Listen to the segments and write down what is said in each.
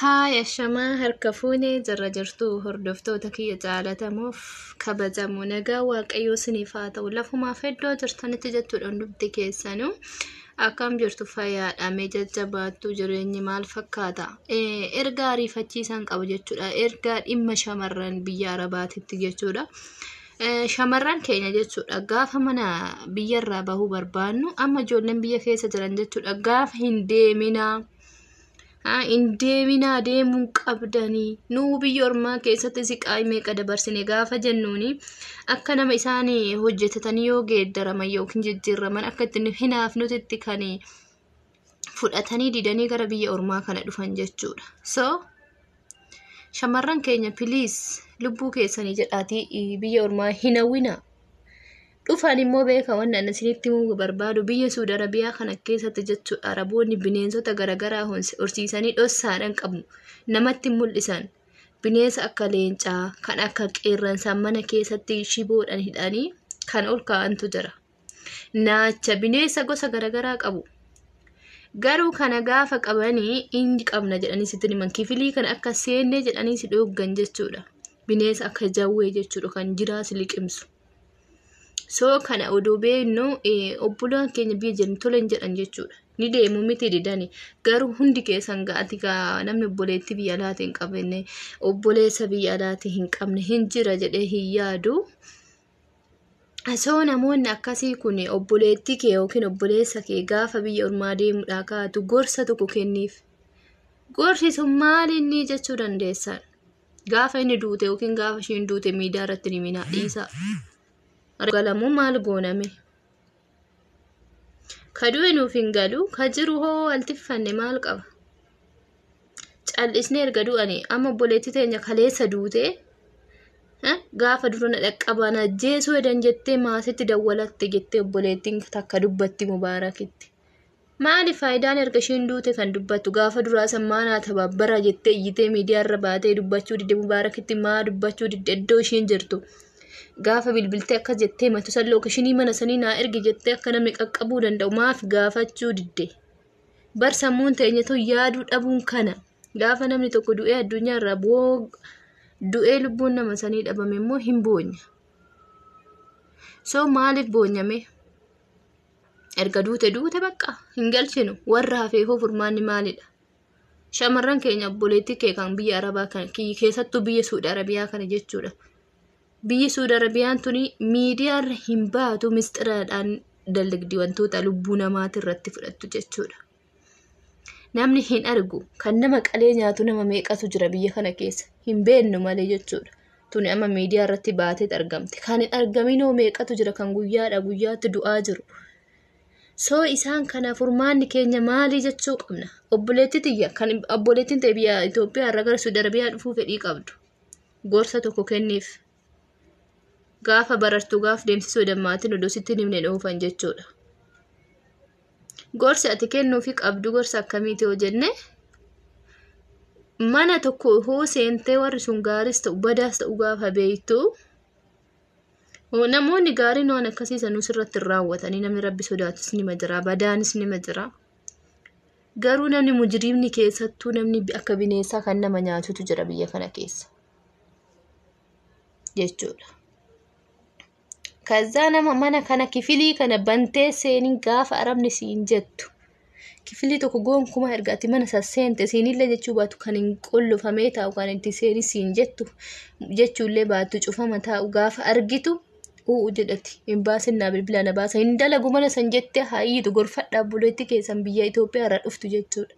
Haaya shamaa harka fuunee jarra jirtuu hordoftoota kiyya jaalatamuuf kabajamoo nagaa waaqayyoo isiniif haa ta'u lafumaaf iddoo jirtanitti jechuudha hundumti keessanuu akkam jirtu fayyaadhamee jajjabaattuu jireenyi maal fakkaata ergaa ariifachiisaan qabu jechuudha ergaa dhimma shamarran biyya arabaatitti jechuudha. Shamarran keenya jechuudha gaafa mana biyyarraa bahuu barbaannu amma ijoolleen biyya keessa jiran jechuudha gaafa hin deeminaa. Indeemina deemuun qabdanii nuu biyya ormaa keessatti siqaa meeqa dabarsine gaafa jennuuni akka nama isaanii hojjetatanii yoo geeddaraman yookiin jijjiiraman akka ittiin hinaafnutti kan fudhatanii didanii gara biyya ormaa kana dhufan jechuudha. So shamarran keenya please lubbuu keessanii jedhaatii biyya ormaa hin hawwina. Dhufan immoo beeka wannan isinitti himuu barbaadu biyya Saudi Arabiyaa kana keessatti jechuudha Araboonni bineensota garaagaraa horsiisanii dhossaadhaan qabu namatti mul'isan bineensa akka leencaa kan akka qeerransaa mana keessatti shiboodhaan hidhanii kan ol kaa'antu jira. Naacha bineensa gosa garaagaraa qabu. Garuu kana gaafa qabanii inni qabna jedhanii sitti himan kifilii kana akka seennee jedhanii si dhooggan jechuudha. Bineensa akka jawwee jechuudha kan jiraa si liqimsu. So kana oduu beeknu obbolaan keenya biyya jiran tolan jedhan jechuudha. Ni deemu miti didani garuu hundi keessan ga'ati namni obboleetti biyya alaati hin qabne obboleessa biyya alaati hin qabne hin jira jedhee hin yaadu. So namoonni akkasii kun obboleetti kee yookiin obboleessa kee gaafa biyya ormaa deemuudhaa kaatu gorsa tokko kenniif. Gorsi sun maal inni jechuu dandeessan? Gaafa inni duute yookiin gaafa ishiin duute miidiyaa irratti ni minaa dhiisa. Argalamuu maal gooname? Kaduu nuuf hin galu ka jiru hoo altiffanne maal qaba? Callisnee erga du'anii amma obboleetti teenya kaleessa duute gaafa durana dhaqqabaan ajjeesuu edan jettee maasitti dawwalatte jettee obboleettiin takka dubbatti Mubaarakitti. Maali faayidaan erga ishiin duute kan dubbattu gaafa duraa sammaanaa tababbara jettee iyyitee miidiyaa irra baatee dubbachuu didde Mubaarakitti maa dubbachuu didde iddoo ishiin jirtu. Gaafa bilbiltee akka jettee matu salloo kishinii mana sanii naa ergi jettee akka namni qaqqabuu danda'u maaf gaafachuu didde. Bar sammuun teenyatu yaaduu dhabuun kana gaafa namni tokko du'ee addunyaa irraa du'ee lubbuun nama sanii dhabame immoo hin boonya. So maaliif boonyame? Erga duute bakka hin galchinu warra hafeefoo furmaanni maalidha? Shamarran keenya obboleetti kee kan biyya arabaa kan keessattuu biyya Saudi Arabiyaa kana jechuudha. Biyyi Saudi Arabiyaan tuni miidiyaa irra hin baatu mistiraadhaan dalagdi wantoota lubbuu namaati irratti fudhattu jechuudha. Namni hin argu kan nama qalee nyaatu nama meeqatu jira biyya kana keessa hin beeknu malee jechuudha. Tuni amma miidiyaa irratti baatee argamte. Kan hin argaminoo meeqatu jira kan guyyaatti du'aa jiru. So isaan kana furmaanni keenya maali jechuu qabna? Obboleettiin ta'e biyya Itoophiyaa irraa gara Saudi Arabiyaa dhufuu fedhii qabdu. Gorsa tokko kenniif. Gaafa barartuu gaaf deemsisuu dammaatiin odoo sitti himne dhoofan jechuudha. Gorsa ati kennuufi qabdu gorsa akkamiiti yoo jenne mana tokko hoo seentee warri sun gaaris ta'u badaas ta'u gaafa beektu namoonni gaariin waan akkasiisan nusirratti hin raawwatanii namni rabbi sodaatus nima jira badaanis nima jira. Garuu namni mujriimni keessattuu namni akka bineensaa kan nama nyaatutu jira biyya kana keessa jechuudha. Kaza nama mana kana kifilii kana bantee seenin gaafa arabni siin jettu kifilii tokko gonkumaa ergaati mana sasseente siinillee jechuu baatu kan hin qollofamee taa'u kan itti seeni siin jettu jechuullee baatu cufama taa'u gaafa argitu jedhati hin baasinaa bilbila na baasa hin dalagu mana san jettee hayyitu gorfadhaa obboleetti keessan biyya Itoophiyaa irraa dhuftu jechuudha.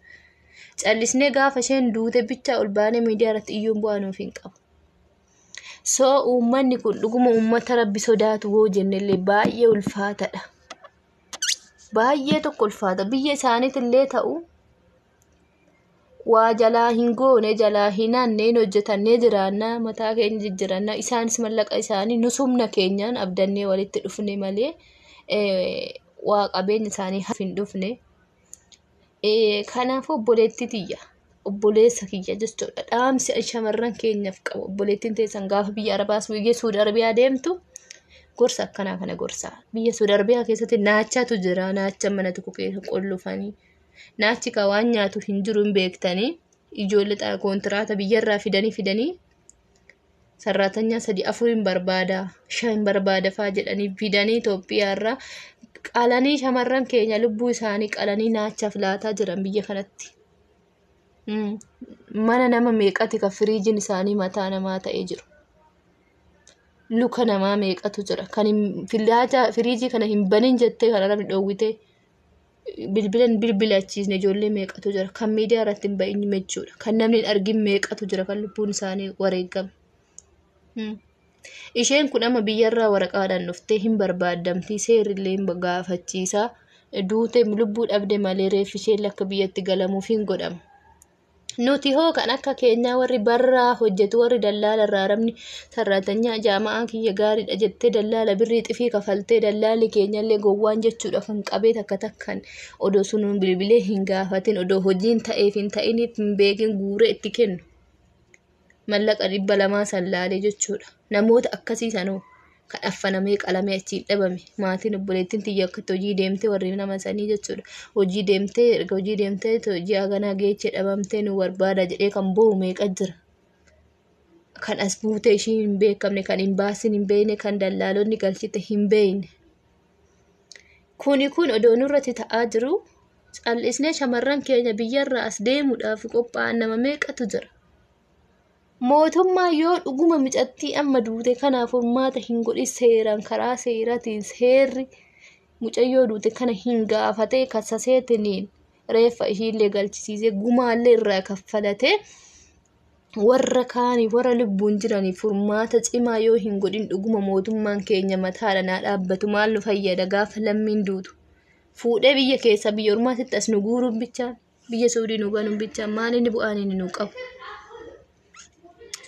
Callisnee gaafa isheen duute bichaa ol baanee miidiyaa irratti iyyuun bu'aanuuf hin qabu. So uummanni kun dhuguma uummata rabbi sodaatu hoo jennellee baay'ee ulfaatadha. Baay'ee tokko ulfaata biyya isaaniitillee ta'u waa jalaa hin goone jalaa hin aanneen hojjetannee jiraannaa mataa keenya jijjiirannaa isaanis mallaqa isaanii nusumna keenyaan abdannee walitti dhufne malee waa qabeenya isaanii hin dhufne. Kanaafuu obboleetti tiyya. Obboleessa kiyya jechuudha. Dhaamsi shamarran keenyaaf qabu obboleettiin teessan gaafa biyya Arabaas biyya Saudi Arabiyaa deemtu gorsa akkanaa kana gorsa. Biyya Saudi Arabiyaa keessatti naachaatu jira. Naacha mana tokko keessa qollofanii naachi ka waan nyaatu hin jiru hin beektanii ijoollee kontiraata biyyarraa fidanii sarratanya 3-4 barbaada 5 barbaada faa jedhanii fidanii Itoophiyaarraa qalanii shamarran keenya lubbuu isaanii qalanii naachaaf laataa jiran biyya kanatti. Mana nama meeqati ka firiijiin isaanii mataa namaa ta'ee jiru. Luka namaa meeqatu jira. Kan firiijii kana hin banin jettee kana namni dhoowwitee bilbilachiisne ijoollee meeqatu jira. Kan miidiyaa irratti hin bahin jechuudha. Kan namni hin argin meeqatu jira kan lubbuun isaanii wareegame. Isheen kun amma biyyarraa waraqaadhaan dhuftee hin barbaadamtii seerillee hin gaafachiisaa. Duutee lubbuu dhabde malee reeffi isheen akka biyyatti galamuuf hin godhamu. Nuti hoo kan akka keenyaa warri barraa hojjetu warri dallaala irraa rabni sarratanyaa jaama'aa kiyya gaariidha jettee dallaala birrii xifii kafaltee dallaalli keenyallee gowwaan jechuudha kan qabee takkan odoo sunuun bilbilee hin gaafatin odoo hojiin ta'eef hin ta'iniif hin beekin guuree itti kennu. Mallaqa 200 sallaalee jechuudha. Namoota akkasii sanoo kan affanamee qalamee achiin dhabame maatiin obboleettiin xiyya akkatti hojii deemtee warri nama sanii jechuudha. Hojii deemtee hojii haganaa geechee dhabamtee nu barbaada jedhee kan boo'u meeqa jira. Kan as buutee ishii hin beekamne kan hin baasin hin beekne kan dallaalonni galchite hin beekne. Kun odoo nurratti ta'aa jiru callisnee shamarran keenya biyyarraa as deemuudhaaf qophaa'an nama meeqatu jira. Mootummaa yoo dhuguma micattii amma duute kanaaf furmaata hin godhin seeraan karaa seeraatiin seerri mucayyoo duute kana hin gaafatee kassaseetiniin reeffa ishiillee galchisiisee gumaallee irraa kaffalatee warra kaanii warra lubbuun jiraniif furmaata cimaa yoo hin godhin dhuguma mootummaan keenya mataadha naa dhaabbatu maal nu fayyada gaafa lammiin duutu. Fuudhee biyya keessa biyya ormaatitti as nu guuruun bichaan biyya Suudii nu banuun bichaan maaliin bu'aan inni nu qabu.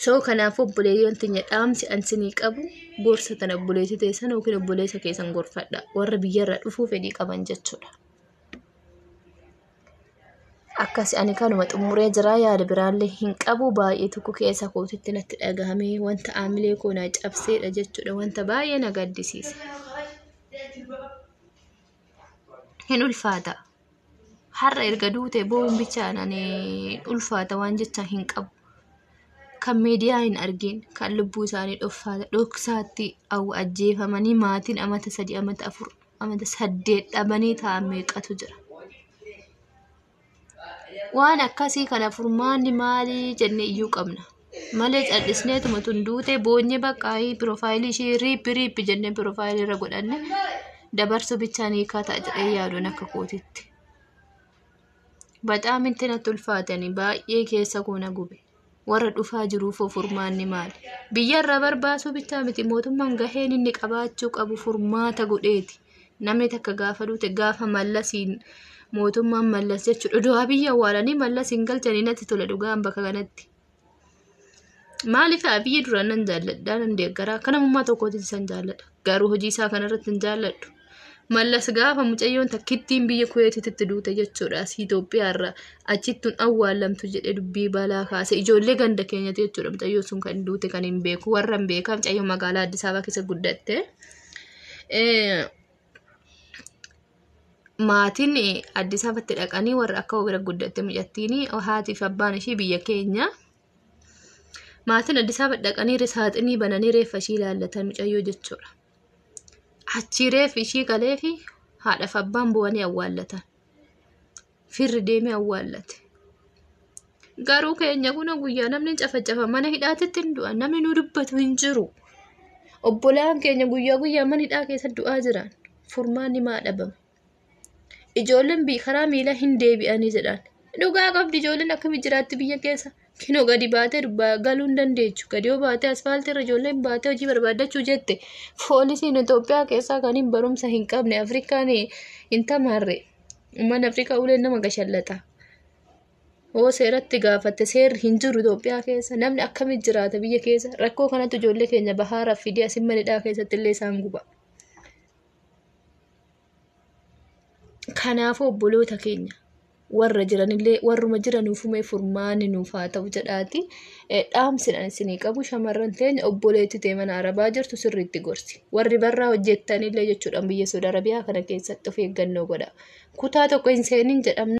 So kanaaf obboleeyyoon teenya dhaamsi ansinii qabu gorsa tan obboleessi teessan yookiin obboleessa keessan gorfadha warra biyyarraa dhufuu fedhii qaban jechuudha. Akkas ani kanuma xumuree jira yaada biraallee hin qabu baay'ee tokko keessa kootitti natti dhagahamee wanta aamilee koo naa cabseedha jechuudha wanta baay'ee na gaddisiise. Hin ulfaata. Har'a erga duute boo'uun bichaan ani ulfaata waan jecha hin qabu. Kan miidiyaa hin argin kan lubbuu isaanii dhoksaatti ajjeefamanii maatiin amata 3 amata 4 amata 8 dhabanii taa'an meeqatu jira. Waan akkasii kana furmaanni maalii jennee iyyuu qabna. Malee callisneetuma tun duute boonyee baqqaayii piroofaayilii ishee riippi jennee piroofaayilii irra godhanne dabarsu bichaan hiikaa ta'a jedhee yaaduun akka kootitti. Baxaa minti natti ulfaatanii baay'ee keessa koona gube. Warra dhufaa jiruuf furmaanni maali? Biyyarraa barbaasuu bichaa miti mootummaan gaheen inni qabaachuu qabu furmaata godheeti. Namni takka gaafa duute gaafa mallasiin mootummaan mallas jechuudha. Odoo biyya awwaalanii mallasiin galchanii natti tola dhugaan bakka kanatti. Maaliif biyyi duraan nan jaalladha nan deeggaraa akka namummaa tokkootiin san jaalladha. Garuu hojii isaa kanarratti hin jaalladhu. Mallas gaafa mucayyoon takkittiin biyya Kuweetitti duute jechuudha. Itoophiyaarraa achittuun awwaalamtu jedhee dubbii balaa kaase. Ijoollee ganda keenyatti jechuudha. Mucayyoon sun kan duute kan hin beeku. Warra hin beekaa mucayyoo magaalaa Addis Ababaa keessa guddatte. Maatiin Addis Ababaatti dhaqanii warra akka bira guddatte mucattiin haatiif abbaan ishii biyya keenya. Maatiin Addis Ababaa dhaqanii risaaxinii bananii reeffa ishii ilaallatan mucayyoo jechuudha. Achi reeffi ishii galee fi haadhaaf abbaan bu'anii awwaallatan. Firri deemee awwaallate. Garuu keenya kuna guyyaa namni cafa mana hidhaatitti hin du'an namni nu dubbatu hin jiru. Obbolaan keenya guyyaa mana hidhaa keessa du'aa jiran furmaanni maa dhabame. Ijoolleen karaa miila hin deebi'anii jedhan. Dhugaa qabdi ijoolleen akkamitti jiraatti biyya keessa. Kinoo gadi baatee galuu hin dandeechu. Gadi yoo baatee asfaaltii irra ijoolleen baatee hojii barbaadachuu jette. Poolisiin Itoophiyaa keessaa kan hin barumsa hin qabne Afrikaan hin tamaarre. Uummanni Afrikaa uleen nama gashallata. Hoo seeratti gaafatte seerri hin jiru Itoophiyaa keessa. Namni akkamitti jiraata biyya keessa. Rakkoo kanatti ijoollee keenya bahaaraaf fidee asin manidhaa keessatti illee isaan guba. Kanaafuu obboloota keenya. Warra jiranillee warruma jiranuufumee furmaanni nuuf haa ta'u jedhaati. Dhaamsidhaan isinii qabu shamarran teenya obboleetti ta'e mana Arabaa jirtu sirriitti gorsi. Warri barraa hojjettanillee jechuudhaan biyya Saudi Arabiyaa kana keessatti of eeggannoo godha. Kutaa tokko hin seenin jedhamna.